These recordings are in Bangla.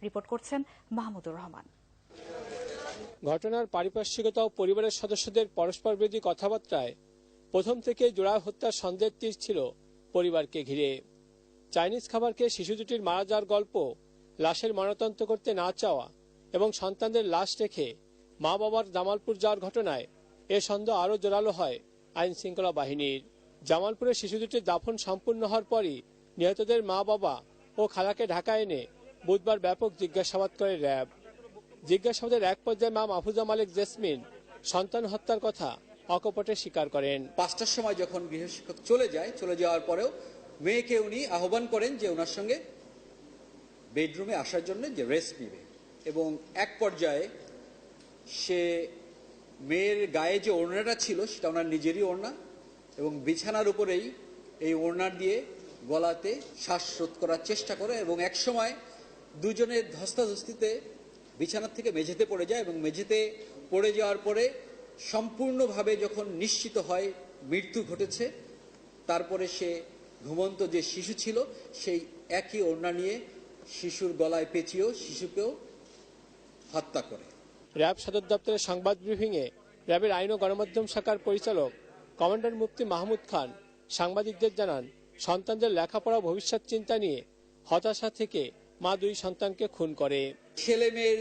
রিপোর্ট করছেন মাহমুদুর রহমান। ঘটনার পারিপার্শ্বিকতা ও পরিবারের সদস্যদের পরস্পর বিরোধী কথাবার্তায় প্রথম থেকে জোড়া হত্যার সন্দেহ তীর ছিল পরিবারকে ঘিরে। চাইনিজ খাবার খেয়ে শিশু দুটির মারা যাওয়ার গল্প, লাশের ময়নাতদন্ত করতে না চাওয়া এবং সন্তানদের লাশ রেখে মা বাবার জামালপুর যাওয়ার ঘটনায় এ সন্দেহ আরও জোরালো হয় আইন শৃঙ্খলা বাহিনীর। জামালপুরে শিশু দুটির দাফন সম্পূর্ণ হওয়ার পরই নিহতদের মা বাবা ও খালাকে ঢাকা এনে বুধবার ব্যাপক জিজ্ঞাসাবাদ করে র্যাব। জিজ্ঞাসাবাদের এক পর্যায়ে মা মাহফুজা মালিক জেসমিন সন্তান হত্যার কথা অকপটে স্বীকার করেন। 5টার সময় যখন গৃহশিক্ষক চলে যাওয়ার পরেও মেয়েকে উনি আহ্বান করেন যে ওনার সঙ্গে বেডরুমে আসার জন্য, যে রেস্ট নেবে, এবং এক পর্যায়ে সে মেয়ের গায়ে যে ওড়নাটা ছিল সেটা ওনার নিজেরই ওড়না, এবং বিছানার উপরেই এই ওড়না দিয়ে গলাতে শ্বাসরোধ করার চেষ্টা করে, এবং এক সময় দুজনের ধস্তাধস্তিতে বিছানার থেকে মেঝেতে পড়ে যায়, এবং মেঝেতে পড়ে যাওয়ার পরে সম্পূর্ণভাবে যখন নিশ্চিত হয় মৃত্যু ঘটেছে, তারপরে সে ঘুমন্ত যে শিশু ছিল সেই একই ওড়না নিয়ে শিশুর গলায় পেঁচিয়েও শিশুকেও হত্যা করে। র্যাব সদর দপ্তরের সংবাদ ব্রিফিংয়ে র্যাবের আইন ও গণমাধ্যম শাখার পরিচালক কমান্ডার মুফতি মাহমুদ খান সাংবাদিকদের জানান, সন্তানদের লেখাপড়া ভবিষ্যৎ চিন্তা নিয়ে হতাশা থেকে মা দুই সন্তানকে খুন করে। ছেলে মেয়ের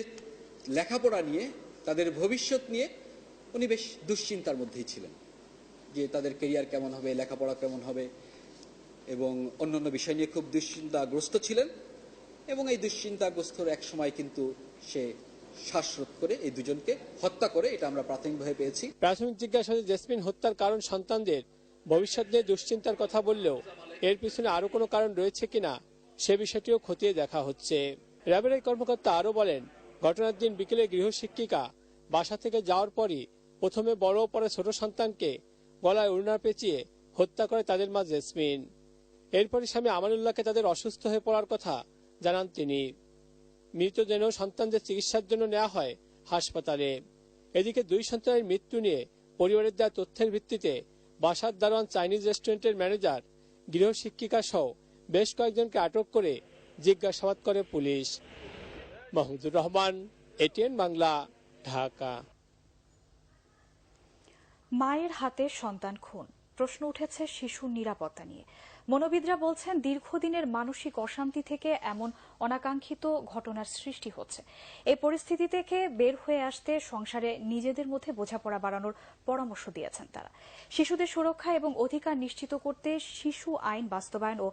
লেখাপড়া নিয়ে, তাদের ভবিষ্যৎ নিয়ে উনি বেশ দুশ্চিন্তার মধ্যেই ছিলেন, যে তাদের ক্যারিয়ার কেমন হবে, লেখাপড়া কেমন হবে, এবং অন্যান্য বিষয় নিয়ে খুব দুশ্চিন্তাগ্রস্ত ছিলেন। এবং এই দুশ্চিন্তাগ্রস্তর এক সময় কিন্তু সে শ্বাসরোধ করে এই দুজনকে হত্যা করে, এটা আমরা প্রাথমিকভাবে পেয়েছি। প্রাথমিক জিজ্ঞাসাবাদে জেসমিন হত্যার কারণ সন্তানদের ভবিষ্যৎ নিয়ে দুশ্চিন্তার কথা বললেও এর পিছনে আরো কোনো কারণ রয়েছে কিনা সে বিষয়টিও খতিয়ে দেখা হচ্ছে। র্যাবের এই কর্মকর্তা আরো বলেন, ঘটনার দিন বিকেলে গৃহশিক্ষিকা বাসা থেকে যাওয়ার পরই প্রথমে বড় ও পরে ছোট সন্তানকে গলায় ওড়না পেঁচিয়ে হত্যা করে তাদের মা জেসমিন। এরপরই স্বামী আমানুল্লাহকে তাদের অসুস্থ হয়ে পড়ার কথা জানান তিনি। মৃতদেহ সন্তানদের চিকিৎসার জন্য নেওয়া হয় হাসপাতালে। এদিকে দুই সন্তানের মৃত্যু নিয়ে পরিবারের দেওয়া তথ্যের ভিত্তিতে বাসার দারোয়ান, চাইনিজ রেস্টুরেন্টের ম্যানেজার, গৃহশিক্ষিকা সহ বেশ কয়েকজনকে আটক করে জিজ্ঞাসাবাদ করে পুলিশ। মাহমুদুর রহমান, এটিএন বাংলা, ঢাকা। মায়ের হাতে সন্তান খুন, প্রশ্ন উঠেছে শিশুর নিরাপত্তা নিয়ে। মনোবিদরা বলছেন, দীর্ঘদিনের মানসিক অশান্তি থেকে এমন অনাকাঙ্ক্ষিত ঘটনার সৃষ্টি হচ্ছে। এই পরিস্থিতি থেকে বের হয়ে আসতে সংসারে নিজেদের মধ্যে বোঝাপড়া বাড়ানোর পরামর্শ দিয়েছেন তারা। শিশুদের সুরক্ষা এবং অধিকার নিশ্চিত করতে শিশু আইন বাস্তবায়ন ও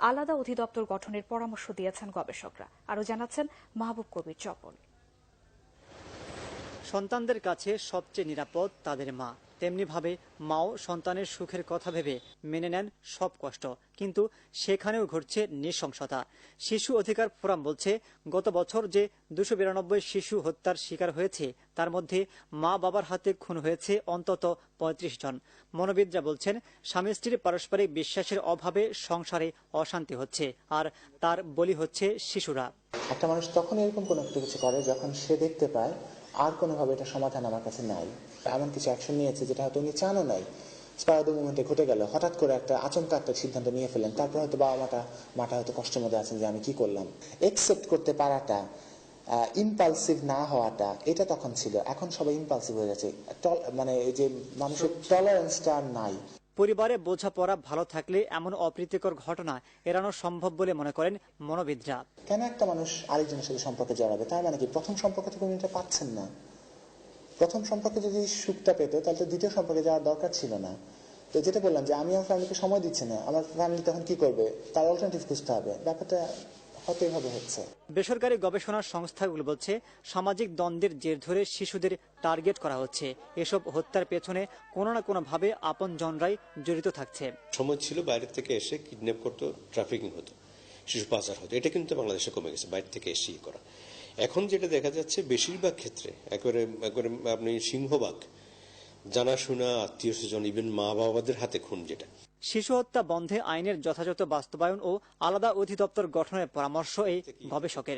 আলাদা অধিদপ্তর গঠনের পরামর্শ দিয়েছেন গবেষকরা। আরও জানাচ্ছেন মাহবুব কবির চপল। সন্তানদের কাছে সবচেয়ে নিরাপদ তাদের মা, তেমনিভাবে মাও সন্তানের সুখের কথা ভেবে মেনে নেন সব কষ্ট, কিন্তু সেখানেও ঘটছে নৃশংসতা। শিশু অধিকার ফোরাম বলছে, গত বছর যে 292 শিশু হত্যার শিকার হয়েছে তার মধ্যে মা বাবার হাতে খুন হয়েছে অন্তত 35 জন। মনোবিদরা বলছেন, স্বামী স্ত্রীর পারস্পরিক বিশ্বাসের অভাবে সংসারে অশান্তি হচ্ছে, আর তার বলি হচ্ছে শিশুরা। একটা মানুষ তখন এরকম কোনো একটা কিছু করে যখন সে দেখতে পায় আর কোনোভাবে এটা সমাধান আমার কাছে নাই, এমন কিছু অ্যাকশন নিয়েছে যেটা হয়তো উনি চানও নাই, স্পার মুভমেন্টে ঘটে গেল, হঠাৎ করে একটা আচমকা একটা সিদ্ধান্ত নিয়ে ফেলেন, তারপর হয়তো বাবা মাটা হয়তো কষ্টের মধ্যে আছেন যে আমি কি করলাম। একসেপ্ট করতে পারাটা, ইম্পালসিভ না হওয়াটা, এটা তখন ছিল। এখন সবাই ইম্পালসিভ হয়ে যাচ্ছে, মানে এই যে মানুষের টলারেন্সটা নাই। পরিবারে বোঝাপড়া ভালো থাকলে এমন অপ্রীতিকর ঘটনা এড়ানো সম্ভব বলে মনে করেন মনোবিদরা। কেন একটা মানুষ আরেকজনের সাথে সম্পর্কে জড়াবে? তার মানে কি প্রথম সম্পর্ক থেকে উনি এটা পাচ্ছেন না? প্রথম সম্পর্কে যদি সুখটা পেত তাহলে তো দ্বিতীয় সম্পর্কে যাওয়ার দরকার ছিল না। তো যেটা বললাম যে আমি আমার ফ্যামিলিকে সময় দিচ্ছি না, আমার ফ্যামিলি তখন কি করবে? তার অল্টারনেটিভ খুঁজতে হবে। ব্যাপারটা হয়তো এভাবে হচ্ছে। বেসরকারি গবেষণা সংস্থাগুলো বলছে, সামাজিক দ্বন্দ্বের জের ধরে শিশুদের টার্গেট করা হচ্ছে। এসব হত্যার পেছনে কোনো না কোনো ভাবে আপনজনরাই জড়িত থাকছে। সময় ছিল বাইরে থেকে এসে কিডন্যাপ করতো, ট্রাফিকিং হতো, শিশু পাচার হতো। এটা কিন্তু বাংলাদেশে কমে গেছে, বাইরে থেকে এসেই করা। এখন যেটা দেখা যাচ্ছে বেশিরভাগ ক্ষেত্রে একেবারে আপনি সিংহভাগ জানাশোনা আত্মীয় স্বজন, ইভেন মা বাবাদের হাতে খুন। যেটা শিশু হত্যা বন্ধে আইনের যথাযথ বাস্তবায়ন ও আলাদা অধিদপ্তর গঠনের পরামর্শ এই গবেষকের।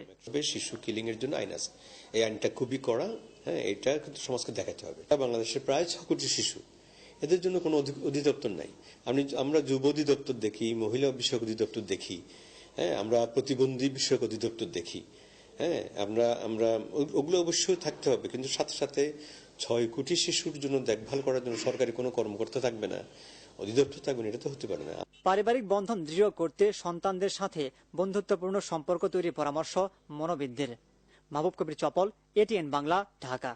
শিশু কিলিং এর জন্য আইন আছে, এই আইনটা খুবই কড়া। হ্যাঁ, এটা কিন্তু সমাজকে দেখাতে হবে। বাংলাদেশে প্রায় 6 কোটি শিশু, এদের জন্য কোনো অধিদপ্তর নাই। আমরা যুব অধিদপ্তর দেখি, মহিলা বিষয়ক অধিদপ্তর দেখি, হ্যাঁ, আমরা প্রতিবন্ধী বিষয়ক অধিদপ্তর দেখি, হ্যাঁ, আমরা ওগুলো অবশ্যই থাকতে হবে, কিন্তু সাথে সাথে 6 কোটি শিশুর জন্য দেখভাল করার জন্য সরকারি কোনো কর্মকর্তা থাকবে না, অধিদপ্তর থাকবে না, এটা তো হতে পারে না। পারিবারিক বন্ধন দৃঢ় করতে সন্তানদের সাথে বন্ধুত্বপূর্ণ সম্পর্ক তৈরির পরামর্শ মনোবিদদের। মাহবুব কবির চপল, এটিএন বাংলা, ঢাকা।